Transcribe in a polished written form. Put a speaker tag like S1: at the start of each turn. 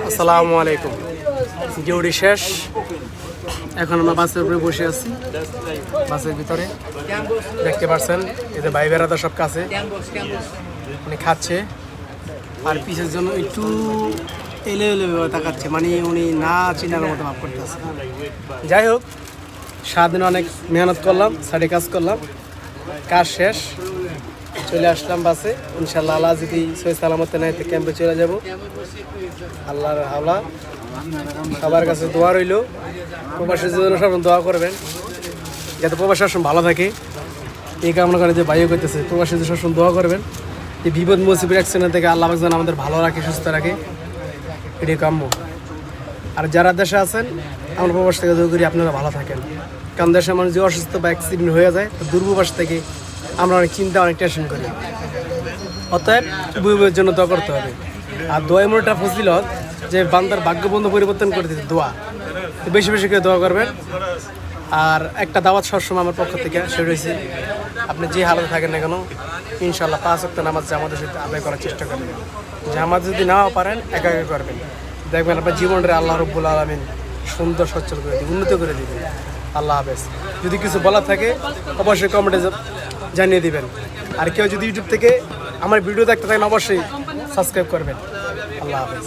S1: আসসালামু আলাইকুম। ডিউটি শেষ, এখন আমরা বাসের উপরে বসে আছি। বাসের ভিতরে দেখতে পাচ্ছেন এতে ভাই বেড়াতে সব কাছে উনি খাচ্ছে, আর পিছের জন্য একটু এলে এলে তাকাচ্ছে, মানে উনি না চিনার মতো ভাব করতেছে। যাই হোক, সারাদিন অনেক মেহনত করলাম, সাইডে কাজ করলাম, কাজ শেষ, চলে আসলাম বাসে। ইনশাল্লাহ আল্লাহ যদি সহি সালামতে নেয় তো ক্যাম্পে চলে যাব। আল্লাহর হাওলা, সবার কাছে দোয়া রইল, প্রবাসীর জন্য সব দোয়া করবেন যাতে প্রবাসী সবসময় ভালো থাকে। এই কামনা করে যে ভাইও করতেছে, প্রবাসীদের সবসময় দোয়া করবেন যে বিপদ মুসিবত অ্যাক্সিডেন্ট থেকে আল্লাহ যেন আমাদের ভালো রাখে, সুস্থ রাখে, এটাই কাম্য। আর যারা দেশে আছেন, আমরা প্রবাস থেকে দোয়া করি আপনারা ভালো থাকেন, কারণ দেশের মানুষ যে অসুস্থ বা অ্যাক্সিডেন্ট হয়ে যায় তো দূরপ্রবাস থেকে আমরা অনেক চিন্তা, অনেক টেনশন করি। অতএব বুয়ের জন্য দোয়া করতে হবে। আর দোয়া এমন একটা ফজিলত যে বান্দার ভাগ্যবন্ধ পরিবর্তন করে দিতে দোয়া, তো বেশি বেশি করে দোয়া করবেন। আর একটা দাওয়াত সবসময় আমার পক্ষ থেকে সেটা হয়েছে, আপনি যে হালাতে থাকেন না কেন ইনশাল্লাহ 5 ওয়াক্ত নামাজ জামাতের সাথে আদায় করার চেষ্টা করবেন। জামাত যদি নাও পারেন একা একা করবেন, দেখবেন আপনার জীবনটা আল্লাহ রব্বুল আলামিন সুন্দর সচ্ছল করে দিবেন, উন্নত করে দিবেন। আল্লাহ হাফেজ। যদি কিছু বলার থাকে অবশ্যই কমেন্টে জানিয়ে দিবেন। আর কেউ যদি ইউটিউব থেকে আমার ভিডিও দেখতে থাকেন অবশ্যই সাবস্ক্রাইব করবেন। আল্লাহ হাফেজ।